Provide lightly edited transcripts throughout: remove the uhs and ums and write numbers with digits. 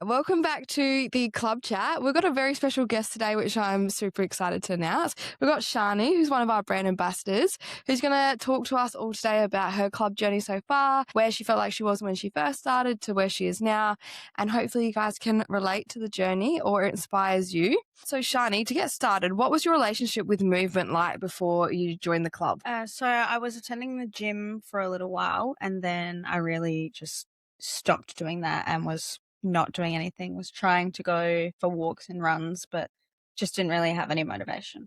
Welcome back to the club chat. We've got a very special guest today, which I'm super excited to announce. We've got Shani, who's one of our brand ambassadors, who's going to talk to us all today about her club journey so far, where she felt like she was when she first started to where she is now, and hopefully you guys can relate to the journey or it inspires you. So Shani, to get started, what was your relationship with movement like before you joined the club? So I was attending the gym for a little while, and then I really just stopped doing that and was not doing anything, was trying to go for walks and runs, but just didn't really have any motivation.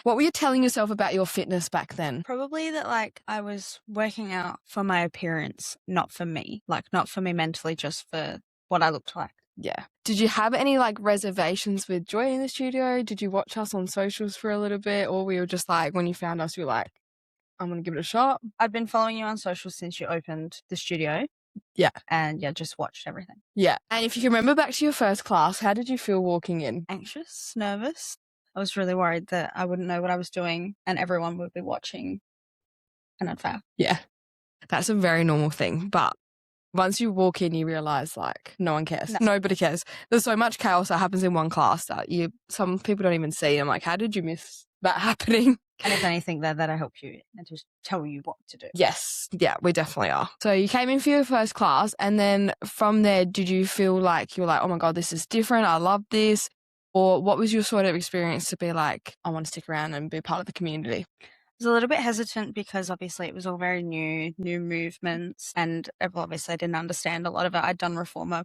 What were you telling yourself about your fitness back then? Probably that I was working out for my appearance, not for me, not for me mentally, just for what I looked like. Yeah. Did you have any reservations with joining the studio? Did you watch us on socials for a little bit? Or were you just when you found us, you were like, I'm going to give it a shot? I'd been following you on social since you opened the studio. Yeah. And just watched everything. Yeah. And if you can remember back to your first class, how did you feel walking in? Anxious, nervous. I was really worried that I wouldn't know what I was doing and everyone would be watching and I'd fail. Yeah. That's a very normal thing. But once you walk in, you realise no one cares. No. Nobody cares. There's so much chaos that happens in one class that some people don't even see. I'm like, how did you miss that happening? And if anything, they're there to help you and just tell you what to do. Yes. Yeah, we definitely are. So you came in for your first class, and then from there, did you feel like you were like, oh my God, this is different. I love this. Or what was your sort of experience to be like, I want to stick around and be part of the community? I was a little bit hesitant because obviously it was all very new movements, and obviously I didn't understand a lot of it. I'd done reformer,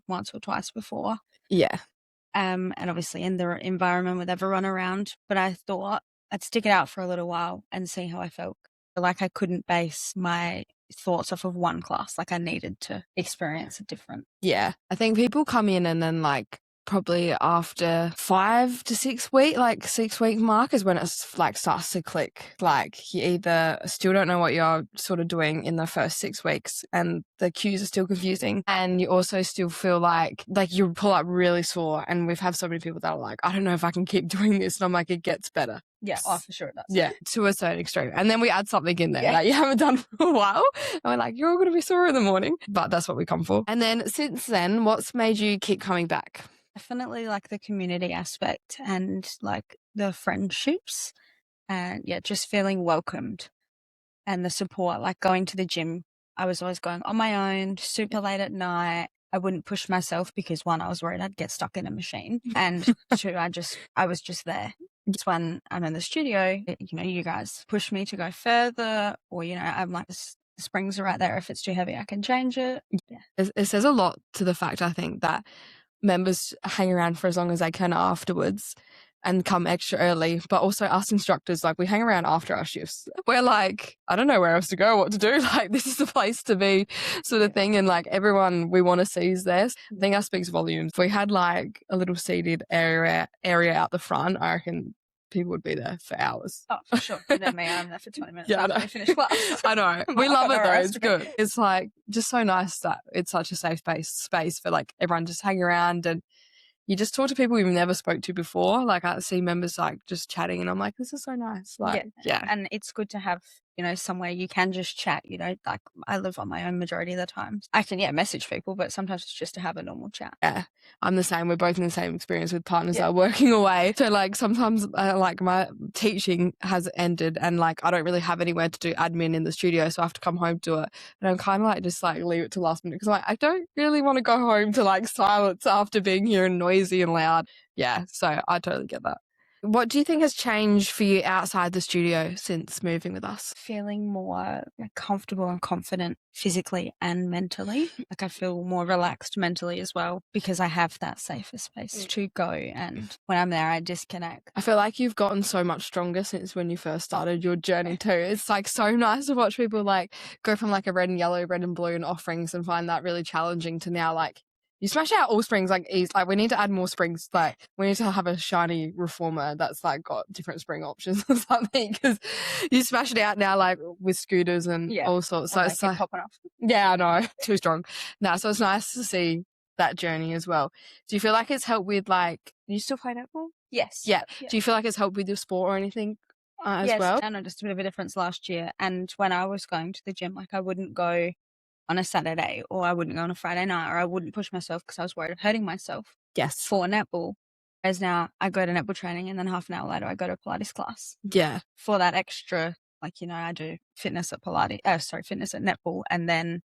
once or twice before. Yeah. And obviously in the environment with everyone around, but I thought I'd stick it out for a little while and see how I felt. Like I couldn't base my thoughts off of one class. Like I needed to experience a different. Yeah. I think people come in and then probably after 5 to 6 week, 6 week mark is when it starts to click. You either still don't know what you're sort of doing in the first 6 weeks and the cues are still confusing, and you also still feel like you pull up really sore. And we've had so many people that are like, I don't know if I can keep doing this. And I'm like, it gets better. Yeah, oh, for sure it does. Yeah, to a certain extreme. And then we add something in there that you haven't done for a while. And we're like, you're all going to be sore in the morning. But that's what we come for. And then since then, what's made you keep coming back? Definitely the community aspect and the friendships and just feeling welcomed and the support. Going to the gym, I was always going on my own, super late at night. I wouldn't push myself because one, I was worried I'd get stuck in a machine, and two, I was just there. It's when I'm in the studio, you guys push me to go further, or I'm like, the springs are right there. If it's too heavy, I can change it. Yeah, it says a lot to the fact, I think, that members hang around for as long as they can afterwards and come extra early, but also us instructors, we hang around after our shifts. We're like, I don't know where else to go, what to do. This is the place to be, sort of thing. And everyone we want to see is there. I think that speaks volumes. If we had a little seated area out the front, I reckon people would be there for hours. Oh, for sure. You know me, I'm there for 20 minutes Yeah, after I finish class. I know. We love it though. It's good. It's just so nice that it's such a safe space for everyone just hang around, and you just talk to people we've never spoke to before. I see members just chatting, and I'm like, this is so nice. Yeah. And it's good to have, somewhere you can just chat, I live on my own majority of the time. I can, message people, but sometimes it's just to have a normal chat. Yeah. I'm the same. We're both in the same experience with partners that are working away. So sometimes my teaching has ended, and I don't really have anywhere to do admin in the studio. So I have to come home to it. And I'm kind of just leave it to last minute because I don't really want to go home to silence after being here and noisy and loud. Yeah. So I totally get that. What do you think has changed for you outside the studio since moving with us? Feeling more comfortable and confident physically and mentally. I feel more relaxed mentally as well because I have that safer space to go, and when I'm there, I disconnect. I feel like you've gotten so much stronger since when you first started your journey too. It's so nice to watch people go from a red and yellow, red and blue and offerings and find that really challenging to now you smash out all springs easy. We need to add more springs. We need to have a shiny reformer that's got different spring options or something, because you smash it out now with scooters and all sorts. So it's popping off. Yeah, I know, too strong. No, so it's nice to see that journey as well. Do you feel like it's helped with you still play netball? Yes. Yeah. Do you feel like it's helped with your sport or anything as well? Yes, I noticed a bit of a difference last year. And when I was going to the gym, I wouldn't go on a Saturday, or I wouldn't go on a Friday night, or I wouldn't push myself because I was worried of hurting myself Yes. for netball. Whereas now I go to netball training and then half an hour later I go to a Pilates class Yeah. for that extra, like, you know, I do fitness at fitness at netball and then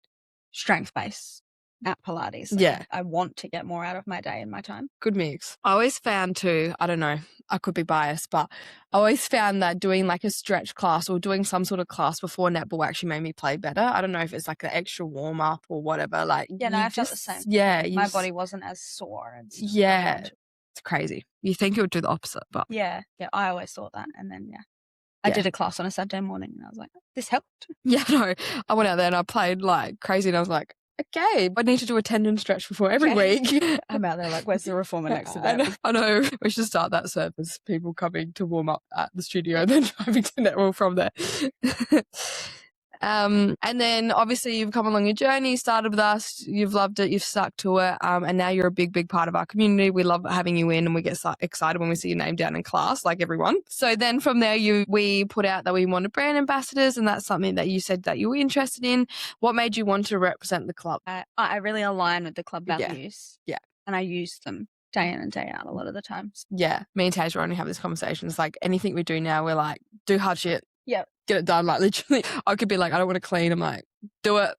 strength base at Pilates. Like, Yeah. I want to get more out of my day and my time. Good mix. I always found too, I don't know, I could be biased, but I always found that doing like a stretch class or doing some sort of class before netball actually made me play better. I don't know if it's like an extra warm up or whatever. Like, Yeah, no, you I felt the just, same. yeah, My body wasn't as sore and stuff. yeah, it's crazy. You think it would do the opposite, but Yeah, I always thought that. And then, I did a class on a Saturday morning and I was like, this helped. yeah, no, I went out there and I played like crazy and I was like, okay, I need to do a tendon stretch before every week. I'm out there like, where's the reformer next to that? I know. We should start that service. People coming to warm up at the studio and then driving to netball from there. And then obviously you've come along your journey, started with us, you've loved it, you've stuck to it, and now you're a big part of our community. We love having you in and we get so excited when we see your name down in class, like everyone. So then from there, we put out that we wanted brand ambassadors, and that's something that you said that you were interested in. What made you want to represent the club? I really align with the club values. Yeah. And I use them day in and day out a lot of the times. Yeah. Me and Tasia only have this conversation. It's like anything we do now, we're like, do hard shit. Yep. Get it done. Like literally, I could be like, I don't want to clean. I'm like, do it.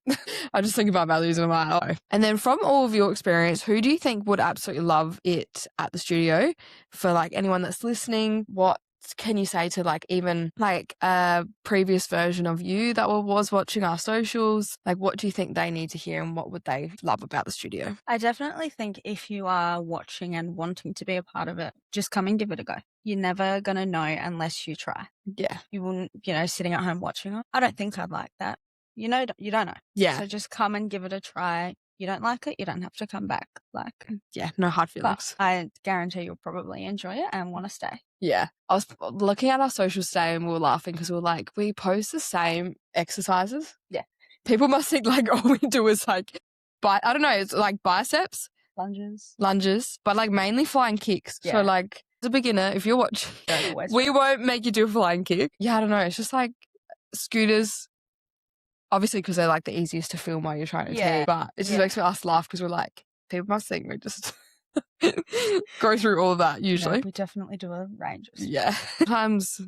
I just think about values and I'm like, oh. And then from all of your experience, who do you think would absolutely love it at the studio? For like anyone that's listening, what can you say to like even like a previous version of you that was watching our socials? Like, what do you think they need to hear and what would they love about the studio? I definitely think if you are watching and wanting to be a part of it, just come and give it a go. You're never going to know unless you try. Yeah. You wouldn't, sitting at home watching it. I don't think I'd like that. You don't know. Yeah. So just come and give it a try. You don't like it, you don't have to come back. Like, yeah, no hard feelings. But I guarantee you'll probably enjoy it and want to stay. Yeah. I was looking at our socials today and we were laughing because we were like, we post the same exercises. Yeah. People must think like all we do is like, I don't know, it's like biceps. Lunges, but like mainly flying kicks. Yeah. So like as a beginner, if you're watching, we won't make you do a flying kick. Yeah, I don't know. It's just like scooters. Obviously, because they're like the easiest to film while you're trying to teach, but it just makes us laugh because we're like, people must think we just go through all of that usually. No, we definitely do a range of stuff. Yeah. Sometimes,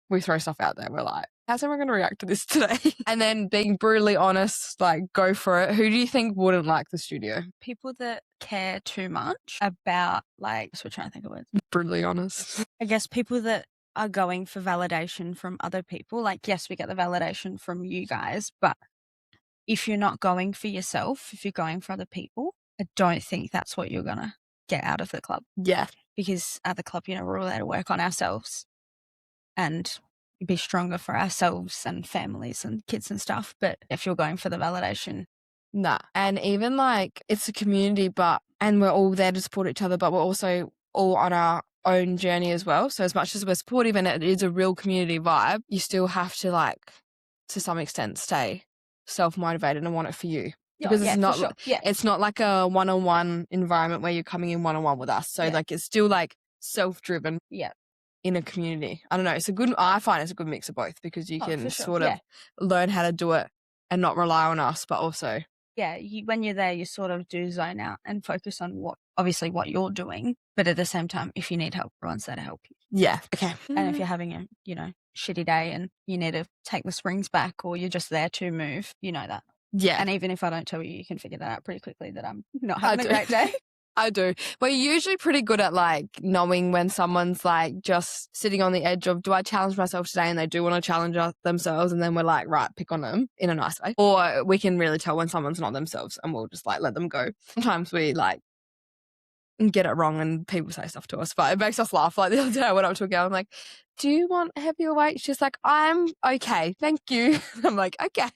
we throw stuff out there. We're like, how's everyone going to react to this today? And then being brutally honest, like go for it. Who do you think wouldn't like the studio? People that care too much about like, so we're trying to think of words. Brutally honest. I guess people that are going for validation from other people. Like, yes, we get the validation from you guys, but if you're not going for yourself, if you're going for other people, I don't think that's what you're going to get out of the club. Yeah. Because at the club, we're all there to work on ourselves and be stronger for ourselves and families and kids and stuff. But if you're going for the validation, nah. And even like it's a community, and we're all there to support each other, but we're also all on our own journey as well. So as much as we're supportive and it is a real community vibe, you still have to like, to some extent, stay self-motivated and want it for you. Because it's not, it's not like a one-on-one environment where you're coming in one-on-one with us. So like, it's still like self-driven. Yeah. In a community. I don't know. I find it's a good mix of both because you can sort of learn how to do it and not rely on us, but also. Yeah. When you're there, you sort of do zone out and focus on what you're doing. But at the same time, if you need help, everyone's there to help you. Yeah. Okay. And if you're having a, shitty day and you need to take the springs back or you're just there to move, you know that. Yeah. And even if I don't tell you, you can figure that out pretty quickly that I'm not having a great day. I do. We're usually pretty good at like knowing when someone's like just sitting on the edge of, do I challenge myself today? And they do want to challenge themselves. And then we're like, right, pick on them in a nice way. Or we can really tell when someone's not themselves and we'll just like let them go. Sometimes we like get it wrong and people say stuff to us, but it makes us laugh. Like the other day I went up to a girl, I'm like, do you want heavier weight? She's like, I'm okay, thank you. I'm like, okay.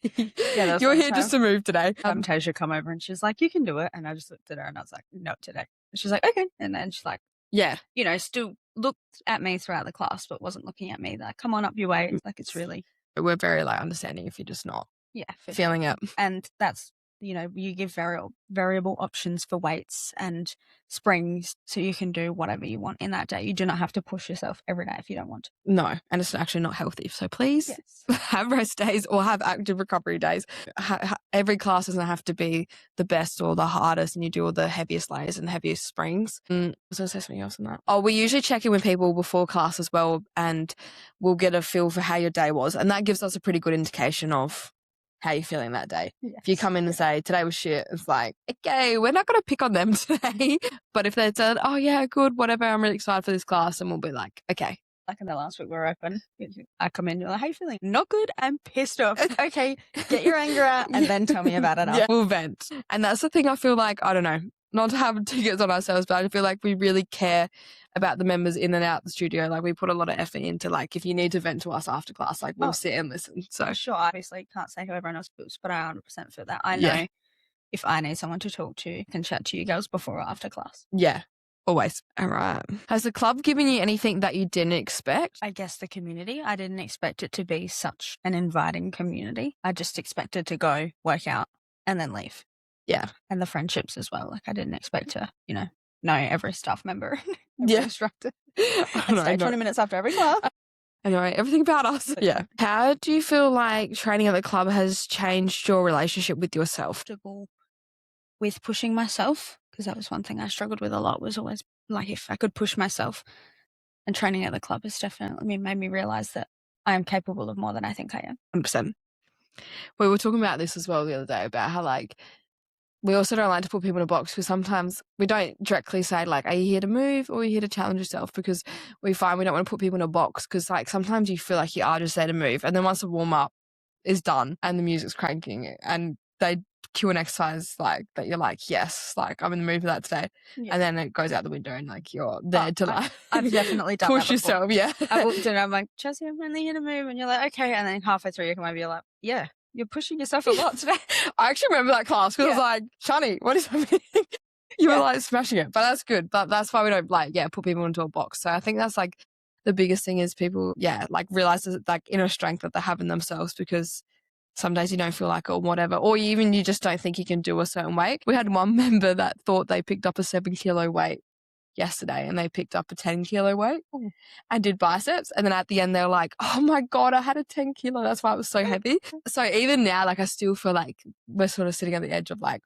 Yeah, you're here just to move today. Tasia come over and she's like, you can do it. And I just looked at her and I was like, no, today. And she's like, okay. And then she's like, yeah, still looked at me throughout the class, but wasn't looking at me. Like, come on up your weight. Like, it's really. We're very like understanding if you're just not feeling it. And that's You know, you give variable options for weights and springs, so you can do whatever you want in that day. You do not have to push yourself every day if you don't want to. No, and it's actually not healthy. So please have rest days or have active recovery days. Every class doesn't have to be the best or the hardest, and you do all the heaviest layers and heaviest springs. I was going to say something else on that. Oh, we usually check in with people before class as well, and we'll get a feel for how your day was. And that gives us a pretty good indication of how you're feeling that day. Yes. If you come in and say, today was shit, it's like, okay, we're not going to pick on them today. But if they said, oh yeah, good, whatever, I'm really excited for this class, and we'll be like, okay. Like in the last week we were open, I come in, you're like, how you feeling? Not good, I'm pissed off. Okay, get your anger out and then tell me about it. Yeah, we'll vent. And that's the thing I feel like, I don't know, not to have tickets on ourselves, but I feel like we really care about the members in and out the studio. Like we put a lot of effort into, like, if you need to vent to us after class, like we'll sit and listen. So sure, obviously can't say how everyone else feels, but I 100% feel that. I know if I need someone to talk to, I can chat to you girls before or after class. Yeah. Always. All right. Has the club given you anything that you didn't expect? I guess the community. I didn't expect it to be such an inviting community. I just expected to go, work out, and then leave. Yeah. And the friendships as well. Like I didn't expect to, know every staff member, every instructor. And stay 20 minutes after every class. Anyway, everything about us. Yeah. How do you feel like training at the club has changed your relationship with yourself? With pushing myself, because that was one thing I struggled with a lot, was always like if I could push myself, and training at the club has definitely made me realize that I am capable of more than I think I am. 100%. We were talking about this as well the other day, about how like we also don't like to put people in a box, because sometimes we don't directly say like, are you here to move or are you here to challenge yourself? Because we find we don't want to put people in a box, because like sometimes you feel like you are just there to move, and then once the warm up is done and the music's cranking and they cue an exercise like that, you're like, yes, like I'm in the mood for that today. And then it goes out the window and like you're there to like I've definitely done push that before. yourself. I walked in and I'm like, Chelsea, I'm only here to move, and you're like, okay, and then halfway through you come over, you're like, yeah, you're pushing yourself a lot today. I actually remember that class because I was like, Shani, what is happening? You were like smashing it, but that's good. But that's why we don't put people into a box. So I think that's like the biggest thing is people like realize that like inner strength that they have in themselves, because some days you don't feel like it or whatever, or even you just don't think you can do a certain weight. We had one member that thought they picked up a 7 kilo weight yesterday, and they picked up a 10 kilo weight and did biceps. And then at the end, they're like, oh my God, I had a 10 kilo. That's why it was so heavy. So even now, like I still feel like we're sort of sitting at the edge of like,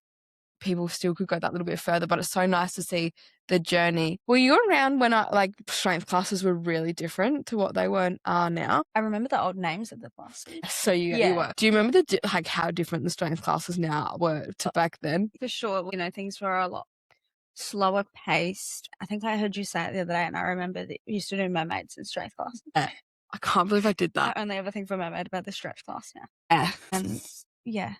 people still could go that little bit further, but it's so nice to see the journey. Were you around when like strength classes were really different to what they are now? I remember the old names of the classes. So you were. Do you remember like how different the strength classes now were to back then? For sure. Things were a lot slower paced. I think I heard you say it the other day, and I remember that you used to do mermaids in strength class. I can't believe I did that. I only ever think for mermaid about the stretch class now. And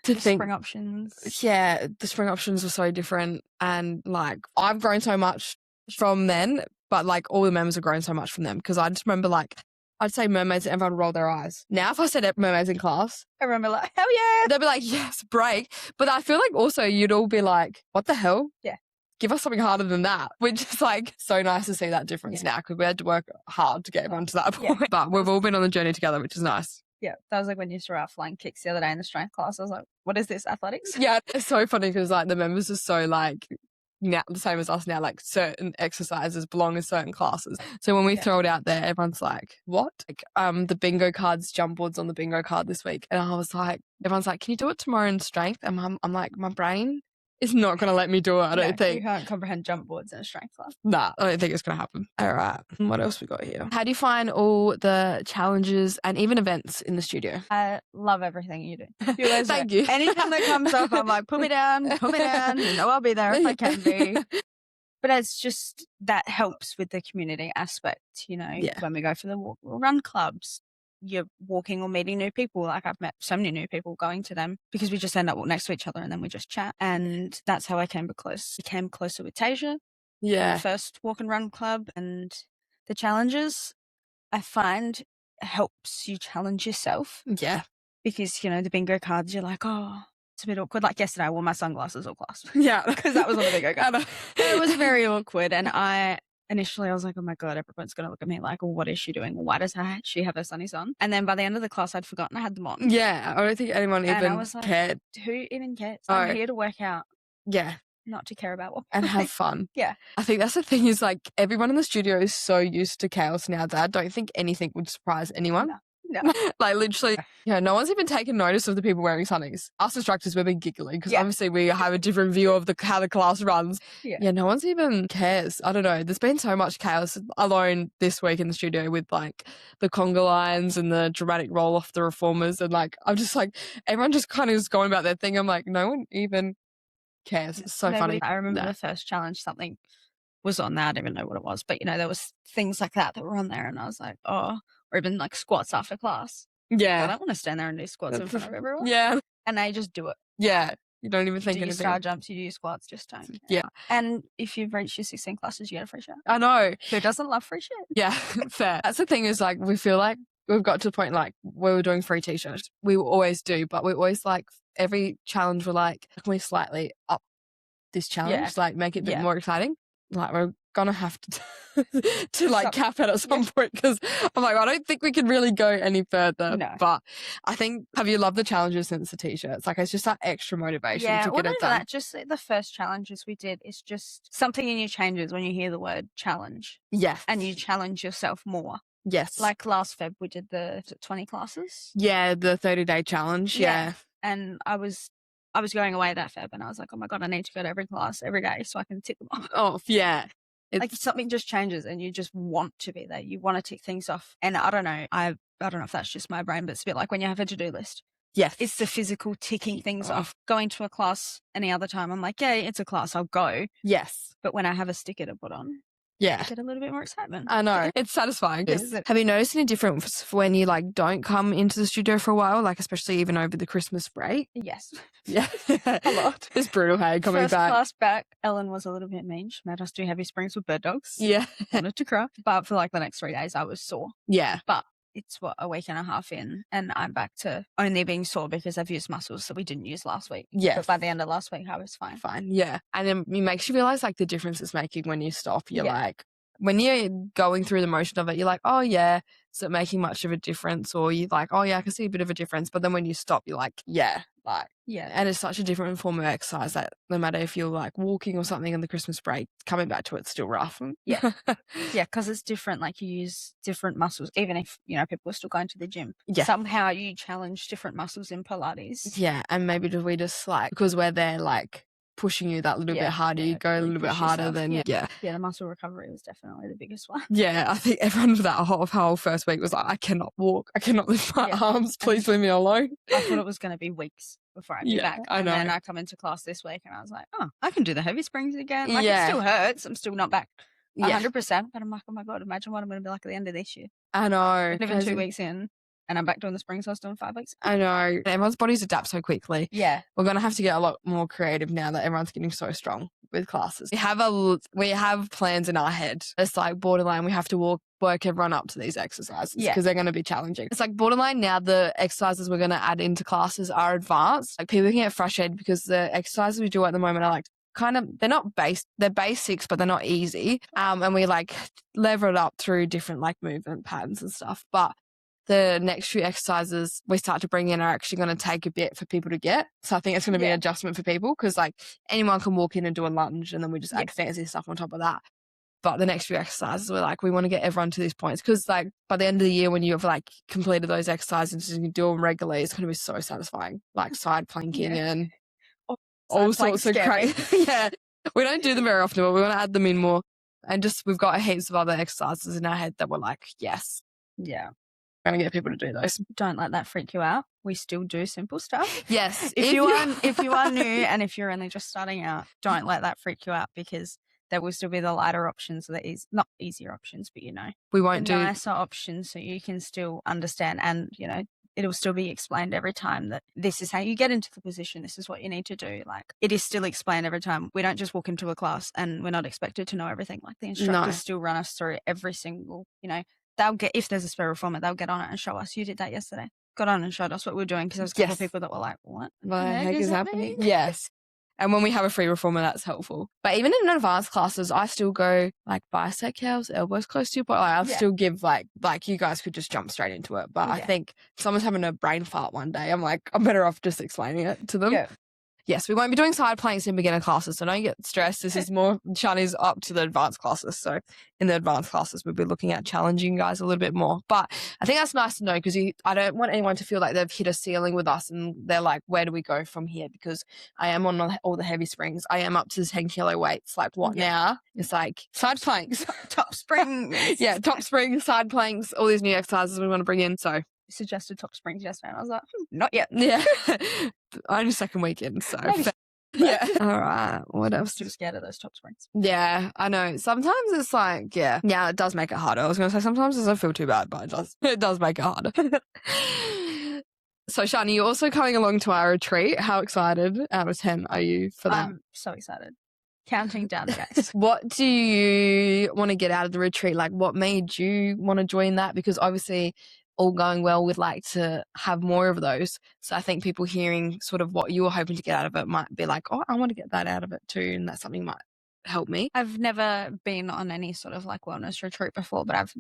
spring options. Yeah, the spring options were so different, and like I've grown so much from then, but like all the members have grown so much from them, because I just remember like I'd say mermaids and everyone would roll their eyes. Now if I said mermaids in class, everyone would be like, hell yeah, they'd be like, yes, break. But I feel like also you'd all be like, what the hell? Yeah. Give us something harder than that, which is like so nice to see that difference now, because we had to work hard to get everyone to that point. But we've all been on the journey together, which is nice. Yeah, that was like when you threw out flying kicks the other day in the strength class. I was like, what is this, athletics? Yeah, it's so funny because like the members are so like now the same as us now, like certain exercises belong in certain classes. So when we throw it out there, everyone's like, what? Like the bingo cards, jump boards on the bingo card this week. And I was like, everyone's like, can you do it tomorrow in strength? And I'm like, my brain is not going to let me do it, I don't think. You can't comprehend jump boards in a strength class. Nah, I don't think it's going to happen. All right. What else we got here? How do you find all the challenges and even events in the studio? I love everything you do. Thank you. Anytime that comes up, I'm like, put me down. I'll be there if I can be. But it's just, that helps with the community aspect, when we go for the walk or run clubs. You're walking or meeting new people. Like I've met so many new people going to them because we just end up next to each other and then we just chat. And that's how I became closer with Tasia. Yeah. The first walk and run club, and the challenges I find helps you challenge yourself. Yeah. Because, the bingo cards, you're like, oh, it's a bit awkward. Like yesterday, I wore my sunglasses all class. Yeah. Because that was on the bingo card. It was very awkward. And I initially I was like, oh my God, everyone's going to look at me like, well, what is she doing? Why does she have her sunnies on? And then by the end of the class, I'd forgotten I had them on. Yeah, I don't think anyone And I even was like, cared. who even cares? Oh. I'm here to work out, Yeah. not to care about what And people have think. fun. Yeah. I think that's the thing is like everyone in the studio is so used to chaos now that I don't think anything would surprise anyone. No. Like literally, no one's even taken notice of the people wearing sunnies. Us instructors, we've been giggling because obviously we have a different view of how the class runs. Yeah, no one's even cares. I don't know. There's been so much chaos alone this week in the studio with like the conga lines and the dramatic roll off the reformers. And like, I'm just like, everyone just kind of is going about their thing. I'm like, no one even cares. It's so funny. I remember the first challenge, something was on there. I don't even know what it was, but there was things like that were on there, and I was like, oh, or even like squats after class. Yeah. I don't want to stand there and do squats in front of everyone. Yeah. And they just do it. Yeah. You don't even think do anything. Star jumps, you do your squats, just don't. Yeah. And if you've reached your 16 classes, you get a free shirt. I know. Who doesn't love free shit? Yeah, fair. That's the thing is like we feel like we've got to the point like we were doing free t-shirts. We always do, but we always like every challenge we're like, can we slightly up this challenge? Like make it a bit more exciting? Like we're gonna have to like cap it at some point because I'm like, I don't think we can really go any further. No. But I think, have you loved the challenges since the t-shirts? Like it's just that extra motivation to get it done. That, just the first challenges we did is just something in you changes when you hear the word challenge. Yes. And you challenge yourself more. Yes. Like last Feb we did the 20 classes. Yeah, the 30-day challenge. Yeah. And I was going away that Feb and I was like, oh my God, I need to go to every class every day so I can tick them off. Oh, yeah. Like something just changes and you just want to be there. You want to tick things off. And I don't know. I don't know if that's just my brain, but it's a bit like when you have a to-do list. Yes. It's the physical ticking things off. Going to a class any other time, I'm like, yeah, it's a class. I'll go. Yes. But when I have a sticker to put on, I get a little bit more excitement. I know. It's satisfying. Have you noticed any difference when you like don't come into the studio for a while, like especially even over the Christmas break? Yes. Yeah. A lot. It's brutal, hey, coming First back. class back, Ellen was a little bit mean. She made us do heavy springs with bird dogs. Yeah. Wanted to cry. But for like the next 3 days, I was sore. Yeah. But it's a week and a half in and I'm back to only being sore because I've used muscles that we didn't use last week. Yeah. But by the end of last week, I was fine. Yeah. And then it makes you realize like the difference it's making when you stop. You're like, when you're going through the motion of it, you're like, oh yeah, is it making much of a difference? Or you're like, oh yeah, I can see a bit of a difference. But then when you stop, you're like, yeah. And it's such a different form of exercise that no matter if you're like walking or something on the Christmas break, coming back to it's still rough. Yeah. Yeah, because it's different. Like you use different muscles, even if, people are still going to the gym. Yeah. Somehow you challenge different muscles in Pilates. Yeah. And maybe do we just like, because we're there like pushing you that little bit harder, you go a little bit harder than the muscle recovery was definitely the biggest one. Yeah, I think everyone for that whole first week was like, I cannot walk, I cannot lift my arms, please leave me alone. I thought it was going to be weeks before I'd be back. I know. And then I come into class this week and I was like, oh, I can do the heavy springs again. Like it still hurts. I'm still not back 100%, but I'm like, oh my God, imagine what I'm going to be like at the end of this year. I know. Even 2 weeks in. And I'm back doing the springs I was doing 5 weeks. I know. Everyone's bodies adapt so quickly. Yeah. We're going to have to get a lot more creative now that everyone's getting so strong with classes. We have plans in our head. It's like borderline. We have to work everyone up to these exercises because they're going to be challenging. It's like borderline now the exercises we're going to add into classes are advanced. Like people can get frustrated because the exercises we do at the moment are like kind of, they're basics, but they're not easy. And we like lever it up through different like movement patterns and stuff. But the next few exercises we start to bring in are actually going to take a bit for people to get. So I think it's going to be an adjustment for people because like anyone can walk in and do a lunge and then we just add fancy stuff on top of that. But the next few exercises, we're like, we want to get everyone to these points because like by the end of the year when you've like completed those exercises and you do them regularly, it's going to be so satisfying. Like side planking and all sorts of crazy. We don't do them very often, but we want to add them in more. And just we've got heaps of other exercises in our head that we're like, yes. Yeah. Going to get people to do those. Don't let that freak you out. We still do simple stuff. Yes. If you are new and if you're only just starting out, don't let that freak you out because there will still be the lighter options that is not easier options, but we won't do nicer options so you can still understand and it'll still be explained every time that this is how you get into the position. This is what you need to do. Like it is still explained every time. We don't just walk into a class and we're not expected to know everything. Like the instructors still run us through every single, they'll get, if there's a spare reformer, they'll get on it and show us. You did that yesterday. Got on and showed us what we were doing because there was a couple of people that were like, what? What the heck is happening? Yes. And when we have a free reformer, that's helpful. But even in advanced classes, I still go like bicep curls, elbows close to your body. Like, I'll still give like you guys could just jump straight into it. But I think if someone's having a brain fart one day, I'm like, I'm better off just explaining it to them. Yeah. Yes, we won't be doing side planks in beginner classes, so don't get stressed. This is more Shani's up to the advanced classes. So in the advanced classes, we'll be looking at challenging guys a little bit more. But I think that's nice to know because I don't want anyone to feel like they've hit a ceiling with us and they're like, where do we go from here? Because I am on all the heavy springs. I am up to the 10 kilo weights. Like what now? It's like side planks. Top springs. Top springs, side planks, all these new exercises we want to bring in. So suggested top springs yesterday and I was like, not yet. Yeah. Only second weekend, so yeah. All right. What else? Too scared of those top springs. Yeah, I know. Sometimes it's like, yeah, it does make it harder. I was going to say sometimes it doesn't feel too bad, but it does make it harder. So, Shani, you're also coming along to our retreat. How excited out of 10 are you for that? I'm so excited. Counting down, guys. What do you want to get out of the retreat? Like, what made you want to join that? Because obviously, all going well, we'd like to have more of those. So I think people hearing sort of what you were hoping to get out of it might be like, oh, I want to get that out of it too. And that's something might help me. I've never been on any sort of like wellness retreat before, but I've,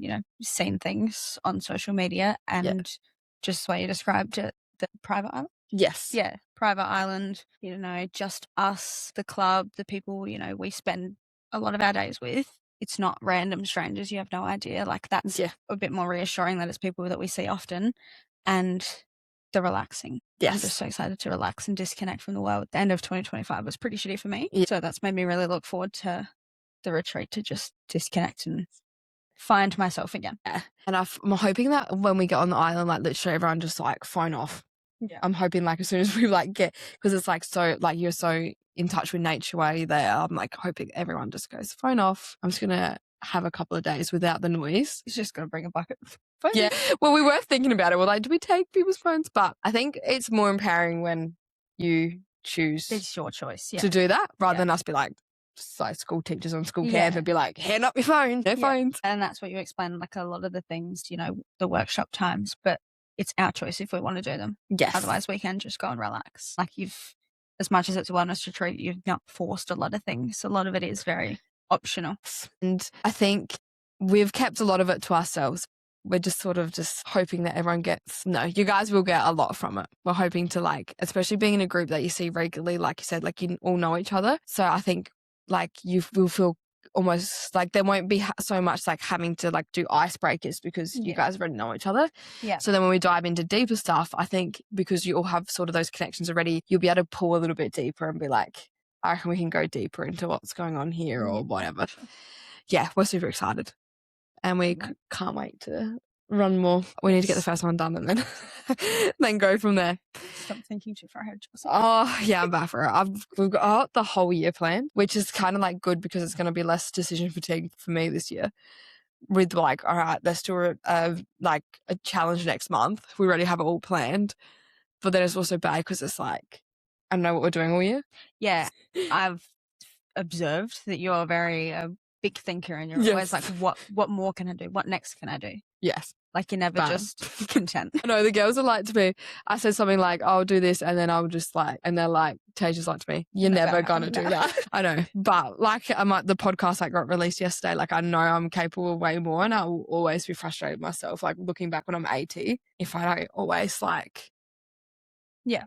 seen things on social media and just the way you described it, the private island. Yes. Yeah. Private island, just us, the club, the people, we spend a lot of our days with. It's not random strangers. You have no idea. Like that's a bit more reassuring that it's people that we see often and the relaxing. Yes. I'm just so excited to relax and disconnect from the world. The end of 2025 was pretty shitty for me. Yeah. So that's made me really look forward to the retreat to just disconnect and find myself again. Yeah. And I'm hoping that when we get on the island, like literally everyone just like phone off. Yeah. I'm hoping like as soon as we like get, because it's like so like you're so in touch with nature while you're there. I'm like hoping everyone just goes phone off. I'm just gonna have a couple of days without the noise. It's just gonna bring a bucket of phones. Yeah. Well, we were thinking about it. We're like, do we take people's phones? But I think it's more empowering when you choose. It's your choice. To do that rather than us be like school teachers on school camp and be like, hand up your phone, no phones. And that's what you explain, like a lot of the things, the workshop times, but it's our choice if we want to do them. Yes. Otherwise, we can just go and relax. Like as much as it's a wellness retreat, you've not forced a lot of things. A lot of it is very optional. And I think we've kept a lot of it to ourselves. We're just sort of just hoping that everyone gets, you guys will get a lot from it. We're hoping to like, especially being in a group that you see regularly, like you said, like you all know each other. So I think like you will feel almost like there won't be so much like having to like do icebreakers because you guys already know each other. Yeah. So then when we dive into deeper stuff, I think because you all have sort of those connections already, you'll be able to pull a little bit deeper and be like, I reckon we can go deeper into what's going on here or whatever. Yeah, we're super excited. And we can't wait to run more. We need to get the first one done and then then go from there. Stop thinking too far ahead. Oh, yeah, I'm back for it. We've got the whole year planned, which is kind of like good because it's going to be less decision fatigue for me this year. With like, all right, let's do like a challenge next month. We already have it all planned. But then it's also bad because it's like, I know what we're doing all year. Yeah, I've observed that you're very big thinker and you're always like, what more can I do? What next can I do? Yes. Like you're never just content. I know the girls are like to me. I said something like, I'll do this and then I'll just like, and they're like, Taja's like to me, you're never going to do that. I know. But like the podcast that got released yesterday, like I know I'm capable of way more and I will always be frustrated with myself. Like looking back when I'm 80, if I don't always like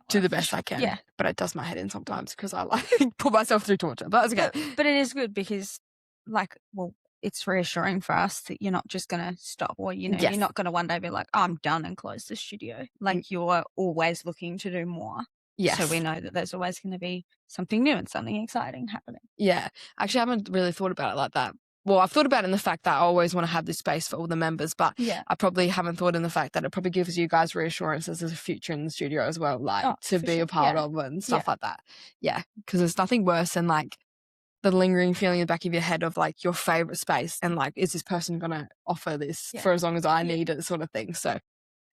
do the best I can. Yeah. But it does my head in sometimes because I like put myself through torture. But that's okay. But it is good because it's reassuring for us that you're not just going to stop or, you're not going to one day be like, oh, I'm done and close the studio. Like you're always looking to do more. Yes. So we know that there's always going to be something new and something exciting happening. Yeah. Actually, I haven't really thought about it like that. Well, I've thought about it in the fact that I always want to have this space for all the members, but I probably haven't thought in the fact that it probably gives you guys reassurance as there's a future in the studio as well, like to be a part of and stuff like that. Yeah. Because there's nothing worse than like the lingering feeling in the back of your head of like your favorite space and like, is this person going to offer this for as long as I need it sort of thing. So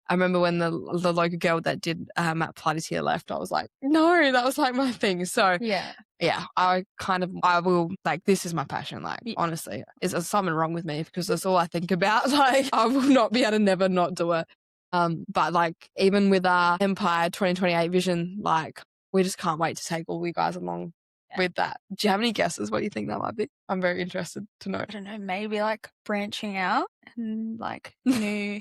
I remember when the local girl that did Matt Pilates here left, I was like, no, that was like my thing. So yeah, I will like, this is my passion. Like, honestly, is there something wrong with me? Because that's all I think about. Like, I will not be able to never not do it. But like, even with our Empire 2028 vision, like, we just can't wait to take all you guys along with that. Do you have any guesses what you think that might be? I'm very interested to know. I don't know, maybe like branching out and like new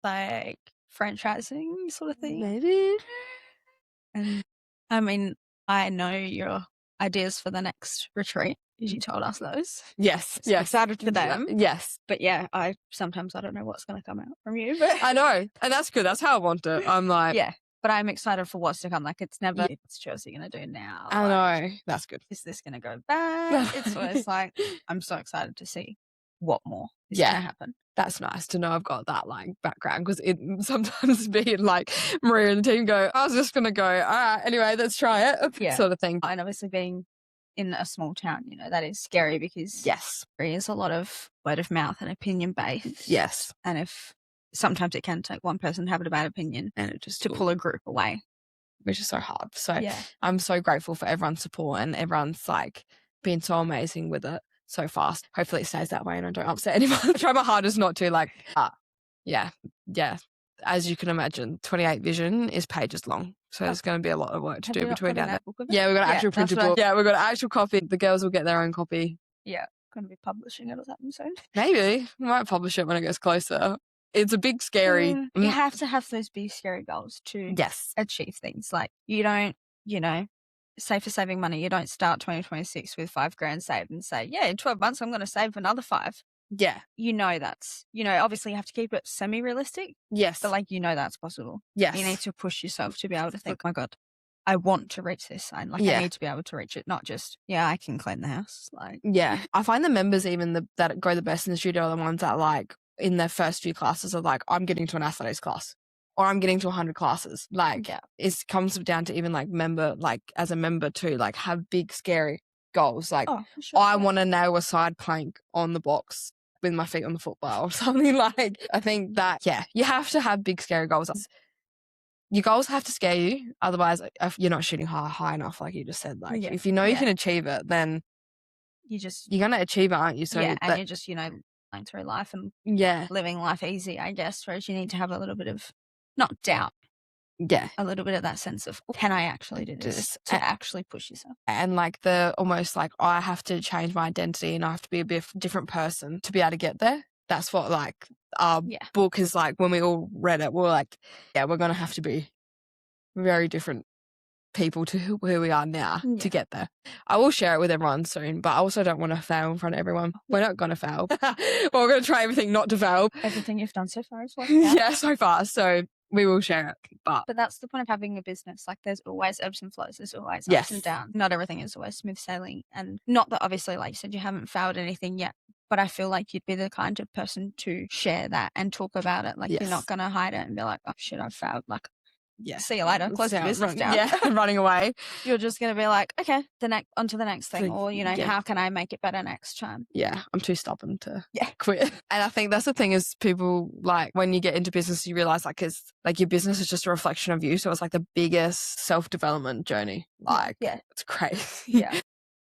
like franchising sort of thing. Maybe. And I mean, I know your ideas for the next retreat because you told us those. Yes. So excited for them. Yes. But yeah, I don't know what's going to come out from you. But I know. And that's good. That's how I want it. I'm like, yeah. But I'm excited for what's to come. Like, it's never, what's Chelsea going to do now? I know. That's good. Is this going to go bad? It's always like, I'm so excited to see what more is going to happen. That's nice to know I've got that like background, because it sometimes being like Maria and the team go, I was just going to go, all right, anyway, let's try it, sort of thing. And obviously being in a small town, you know, that is scary because there is a lot of word of mouth and opinion based. Yes. And if sometimes it can take one person to have a bad opinion and it just to pull a group away, which is so hard. So I'm so grateful for everyone's support, and everyone's like been so amazing with it so fast. Hopefully it stays that way and I don't upset anyone. I try my hardest not to, like, yeah. As you can imagine, 28 Vision is pages long. So there's going to be a lot of work to do between now. Yeah, we've got an actual printed book. Yeah, we've got an actual copy. The girls will get their own copy. Yeah, going to be publishing it or something soon. Maybe. We might publish it when it gets closer. It's a big, scary... You have to have those big, scary goals to achieve things. Like, you don't, you know, say for saving money, you don't start 2026 with $5,000 saved and say, yeah, in 12 months, I'm going to save another 5. Yeah. You know, that's, you know, obviously you have to keep it semi-realistic. Yes. But like, you know, that's possible. Yes. You need to push yourself to be able to think, oh my God, I want to reach this sign. Like, I need to be able to reach it, not just, I can clean the house. Like, I find the members even that go the best in the studio are the ones that like in their first few classes are like, I'm getting to an athletics class, or I'm getting to 100 classes. Like, it comes down to even like as a member too, like have big, scary goals. Like, I want to nail a side plank on the box with my feet on the football or something. Like, I think that, you have to have big, scary goals. Your goals have to scare you. Otherwise, if you're not shooting high enough, like you just said. Like, if you know you can achieve it, then you're going to achieve it, aren't you? So and you're just, you know, going through life and living life easy, I guess, whereas you need to have a little bit of, not doubt, a little bit of that sense of, can I actually do this? To actually push yourself. And like almost like, I have to change my identity and I have to be a bit different person to be able to get there. That's what like our book is like. When we all read it, we're like, we're going to have to be very different people to who we are now to get there. I will share it with everyone soon, but I also don't want to fail in front of everyone. We're not going to fail. We're going to try everything not to fail. Everything you've done so far is worked out. So far. So we will share it. But that's the point of having a business. Like, there's always ebbs and flows. There's always ups and downs. Not everything is always smooth sailing. And not that obviously, like you said, you haven't failed anything yet. But I feel like you'd be the kind of person to share that and talk about it. Like, you're not going to hide it and be like, oh shit, I failed. Like, see you later. Close the business down. Running away. You're just going to be like, okay, on to the next thing. Or, you know, how can I make it better next time? Yeah, I'm too stubborn to quit. And I think that's the thing is people, like, when you get into business, you realize, like, it's like your business is just a reflection of you. So it's like the biggest self-development journey. Like, it's crazy.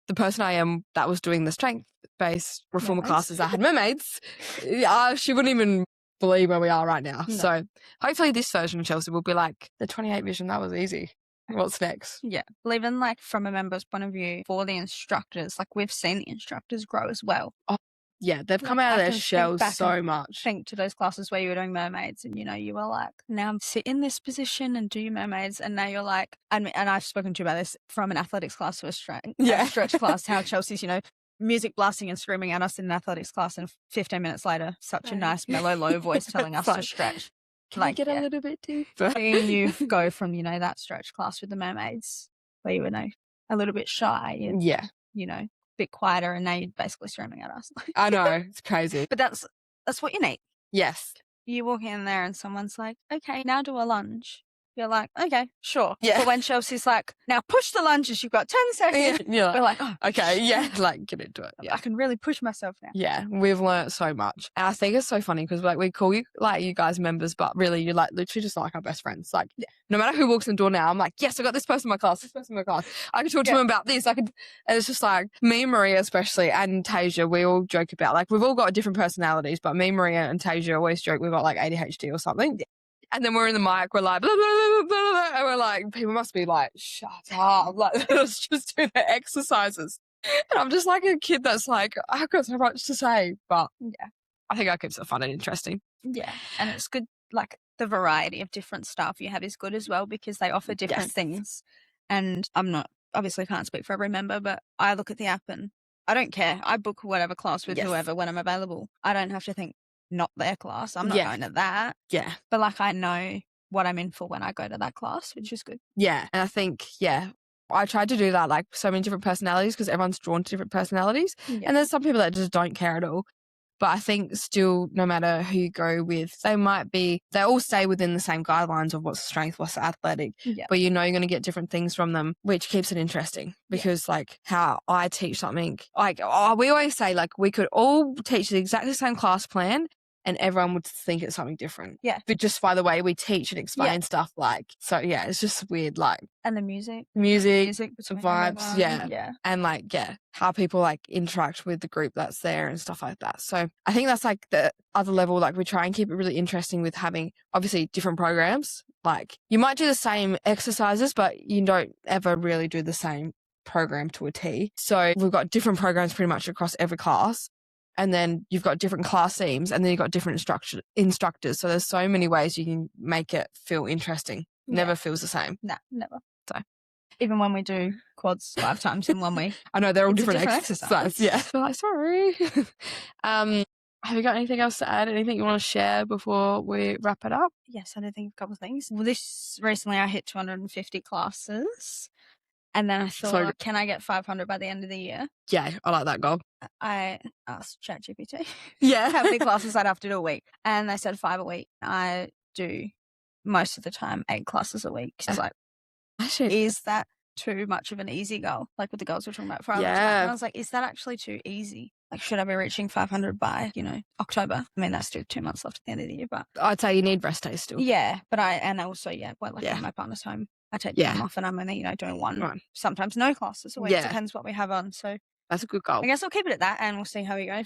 The person I am that was doing the strength-based reformer classes that had mermaids, she wouldn't even believe where we are right now. No. So hopefully this version of Chelsea will be like, the 28 Vision, that was easy. What's next? Yeah. Well, even like from a member's point of view, for the instructors, like we've seen the instructors grow as well. Oh, yeah, they've come out of their shells so much. Think to those classes where you were doing mermaids and, you know, you were like, now sit in this position and do your mermaids. And now you're like, and I've spoken to you about this from an athletics class to a stretch class, how Chelsea's, you know, music blasting and screaming at us in an athletics class, and 15 minutes later, such a nice, mellow, low voice telling us to stretch. Can I get a little bit deeper? Seeing you go from, you know, that stretch class with the mermaids where you were, a little bit shy and, you know, a bit quieter, and now you're basically screaming at us. I know, it's crazy. But that's what you need. Yes. You walk in there and someone's like, okay, now do a lunge. You're like, okay, sure. Yeah. But when Chelsea's like, now push the lunges, you've got 10 seconds. Yeah. We're like, oh, okay, like get into it. Yeah. I can really push myself now. Yeah, we've learnt so much. And I think it's so funny because like we call you like you guys members, but really you're like literally just like our best friends. Like no matter who walks in the door now, I'm like, yes, I got this person in my class, I can talk to them about this. And it's just like me and Maria especially, and Tasia, we all joke about, like, we've all got different personalities, but me, Maria and Tasia always joke we've got like ADHD or something. And then we're in the mic, we're like, blah, blah, blah, blah, blah, and we're like, people must be like, shut up. Like, let's just do the exercises. And I'm just like a kid that's like, I've got so much to say. But yeah, I think that keeps it fun and interesting. Yeah. And it's good, like the variety of different stuff you have is good as well because they offer different things. And I'm not, obviously can't speak for every member, but I look at the app and I don't care. I book whatever class with whoever when I'm available. I don't have to think not their class. I'm not going to that. Yeah. But like I know what I'm in for when I go to that class, which is good. Yeah. And I think, I tried to do that, like so many different personalities because everyone's drawn to different personalities. Yeah. And there's some people that just don't care at all. But I think still, no matter who you go with, they all stay within the same guidelines of what's strength, what's athletic. Yeah. But you're going to get different things from them, which keeps it interesting because like how I teach something, like we always say like we could all teach the exactly same class plan and everyone would think it's something different. Yeah. But just by the way we teach and explain stuff like, so yeah, it's just weird. Like, and the music, the vibes. Yeah. And like, how people like interact with the group that's there and stuff like that. So I think that's like the other level, like we try and keep it really interesting with having obviously different programs. Like you might do the same exercises, but you don't ever really do the same program to a T. So we've got different programs pretty much across every class. And then you've got different class themes and then you've got different instructors. So there's so many ways you can make it feel interesting. Never feels the same. No, never. So even when we do quads 5 times in 1 week. I know, they're all different exercises. Yeah. So like, sorry. Have you got anything else to add? Anything you want to share before we wrap it up? Yes, I do think a couple of things. Well, recently I hit 250 classes. And then I thought, can I get 500 by the end of the year? Yeah, I like that goal. I asked ChatGPT how many classes I'd have to do a week. And they said 5 a week. I do most of the time 8 classes a week. I was like, is that too much of an easy goal? Like what the girls were talking about. And I was like, is that actually too easy? Like, should I be reaching 500 by, October? I mean, that's still 2 months left at the end of the year, but I'd say you need rest days still. Yeah, but when my partner's home, I take time off and I'm only, doing one, sometimes no classes a week. Depends what we have on. So that's a good goal. I guess I'll keep it at that and we'll see how we go.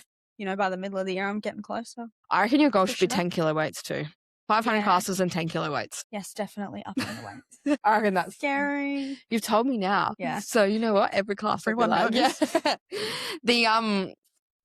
By the middle of the year, I'm getting closer. I reckon your goal should be 10 kilo weights too. 500 classes and 10 kilo weights. Yes, definitely up on the weights. I reckon that's scary. You've told me now. Yeah. So you know what? Every class. Everyone knows.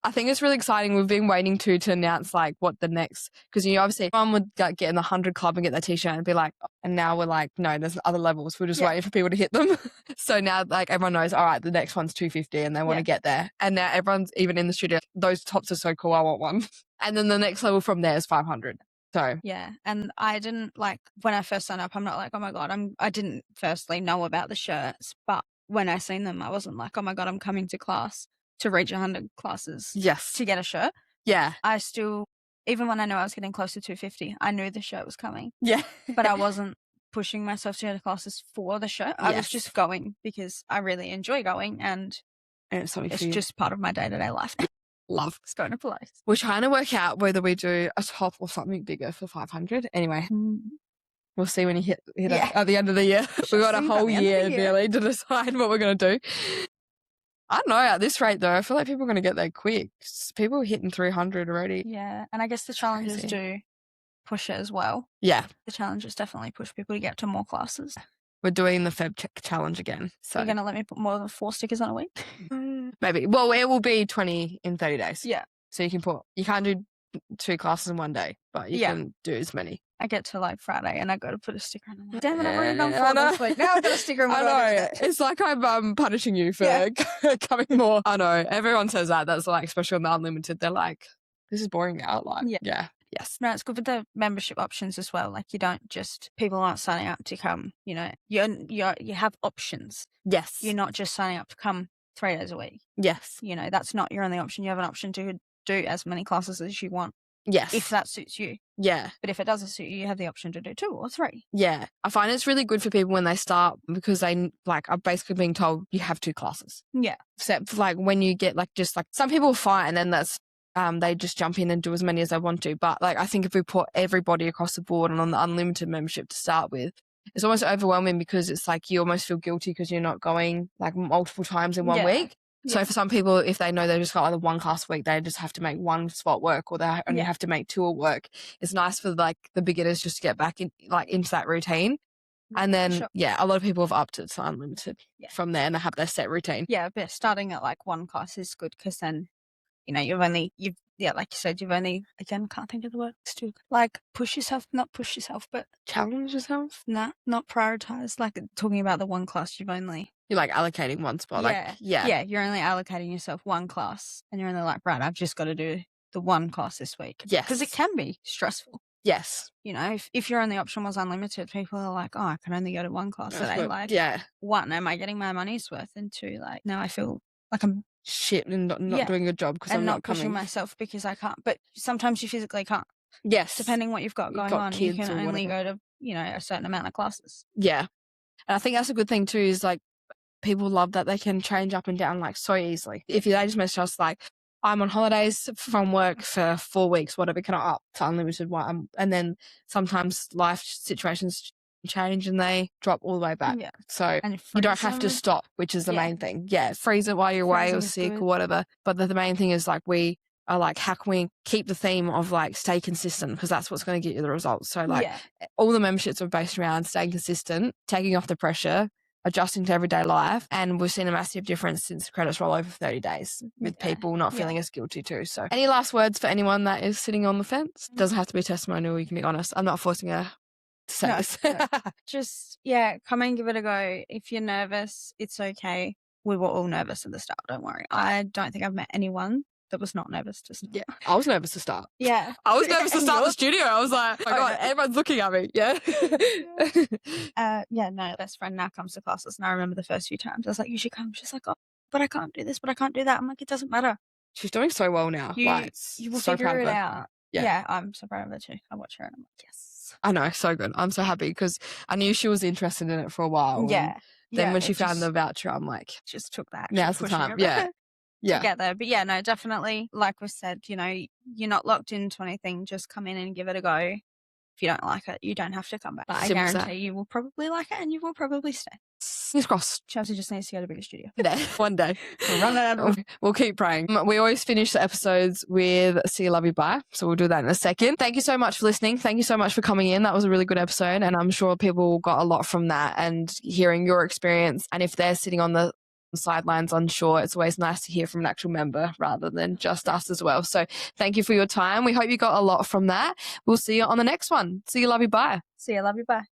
I think it's really exciting. We've been waiting to announce like what the next, because obviously everyone would get in the 100 club and get their t-shirt and be like, and now we're like, no, there's other levels. We're just waiting for people to hit them. So now like everyone knows, all right, the next one's 250 and they want to get there. And now everyone's even in the studio, those tops are so cool. I want one. And then the next level from there is 500. So yeah, and I didn't when I first signed up, I'm not like, oh my God, I didn't firstly know about the shirts, but when I seen them, I wasn't like, oh my God, I'm coming to class to reach 100 classes. Yes. To get a shirt. Yeah. I still, even when I knew I was getting close to 250, I knew the shirt was coming. Yeah. But I wasn't pushing myself to go to classes for the shirt. I was just going because I really enjoy going and it's just part of my day-to-day life. Love. It's going to place. We're trying to work out whether we do a top or something bigger for 500. Anyway. We'll see when you hit it at the end of the year. We've got a whole year nearly to decide what we're going to do. I don't know, at this rate though, I feel like people are going to get there quick. People are hitting 300 already. Yeah, and I guess the challenges do push it as well. Yeah. The challenges definitely push people to get to more classes. We're doing the Feb challenge again. So you're going to let me put more than 4 stickers on a week? Maybe. Well, it will be 20 in 30 days. Yeah. So you can't do 2 classes in one day, but you can do as many. I get to Friday and I go to put a sticker on. I'm like, damn it, I've already done 4 this week. Now I've got a sticker on. I know. It's like I'm punishing you for coming more. I know. Everyone says that. That's especially on the unlimited. They're like, this is boring now. Yeah. Yes. No, it's good with the membership options as well. You don't just, people aren't signing up to come, you have options. Yes. You're not just signing up to come 3 days a week. Yes. That's not your only option. You have an option to do as many classes as you want. Yes. If that suits you. Yeah. But if it doesn't suit you, you have the option to do 2 or 3. Yeah. I find it's really good for people when they start because they are basically being told you have 2 classes. Yeah. Except for when you get some people fight and then that's they just jump in and do as many as they want to. But I think if we put everybody across the board and on the unlimited membership to start with, it's almost overwhelming because it's you almost feel guilty because you're not going multiple times in 1 week. So Yeah. for some people, if they know they've just got like one class a week, they just have to make one spot work, or they only have to make 2 at work. It's nice for like the beginners just to get back in, like into that routine. And then, a lot of people have upped it to unlimited from there, and they have their set routine. Yeah, but starting at like one class is good because then, you know, like you said, you've only, again, can't think of the word, like push yourself, not push yourself, but challenge yourself. Not prioritize. Like talking about the one class, you're like allocating one spot. You're only allocating yourself one class, and you're only like, right, I've just got to do the one class this week. Yes, because it can be stressful. Yes, you know, if your only option was unlimited, people are like, oh, I can only go to one class today. Like, one, am I getting my money's worth? And two, like, now I feel like I'm shit and not doing a job because I'm not pushing myself because I can't. But sometimes you physically can't. Yes, depending what you've got going on, you can only go to, you know, a certain amount of classes. Yeah, and I think that's a good thing too. Is like people love that they can change up and down like so easily. If they just message us like, I'm on holidays from work for 4 weeks, whatever, can I up to unlimited one? And then sometimes life situations change and they drop all the way back. Yeah. So you don't have to stop, which is the main thing. Yeah, freeze it while you're away or sick or whatever. But the main thing is like we are like, how can we keep the theme of like stay consistent, because that's what's going to get you the results. So like all the memberships are based around staying consistent, taking off the pressure, adjusting to everyday life, and we've seen a massive difference since credits roll over 30 days with people not feeling as guilty too. So any last words for anyone that is sitting on the fence? Doesn't have to be a testimonial, you can be honest. I'm not forcing her to say this. Just come and give it a go. If you're nervous, it's okay. We were all nervous at the start, don't worry. I don't think I've met anyone that was not nervous to start. Yeah, I was nervous to start. Yeah. I was nervous to start the studio. I was like, oh my God, everyone's looking at me. Yeah. No, best friend now comes to classes, and I remember the first few times I was like, you should come. She's like, oh, but I can't do this, but I can't do that. I'm like, it doesn't matter. She's doing so well now. You will figure it out. Yeah, I'm so proud of her too. I watch her and I'm like, yes. I know, so good. I'm so happy because I knew she was interested in it for a while. Yeah. Then when she found the voucher, I'm like, just took that. Now's the time. Together. But no, definitely, like we said, you know, you're not locked into anything. Just come in and give it a go. If you don't like it, you don't have to come back. But I guarantee you will probably like it and you will probably stay. Fingers crossed. Chelsea just needs to go to a bigger studio. One day. We'll keep praying. We always finish the episodes with see you, love you, bye. So we'll do that in a second. Thank you so much for listening. Thank you so much for coming in. That was a really good episode, and I'm sure people got a lot from that and hearing your experience. And if they're sitting on the sidelines unsure, it's always nice to hear from an actual member rather than just us as well. So thank you for your time. We hope you got a lot from that. We'll see you on the next one. See you, love you, bye. See you, love you, bye.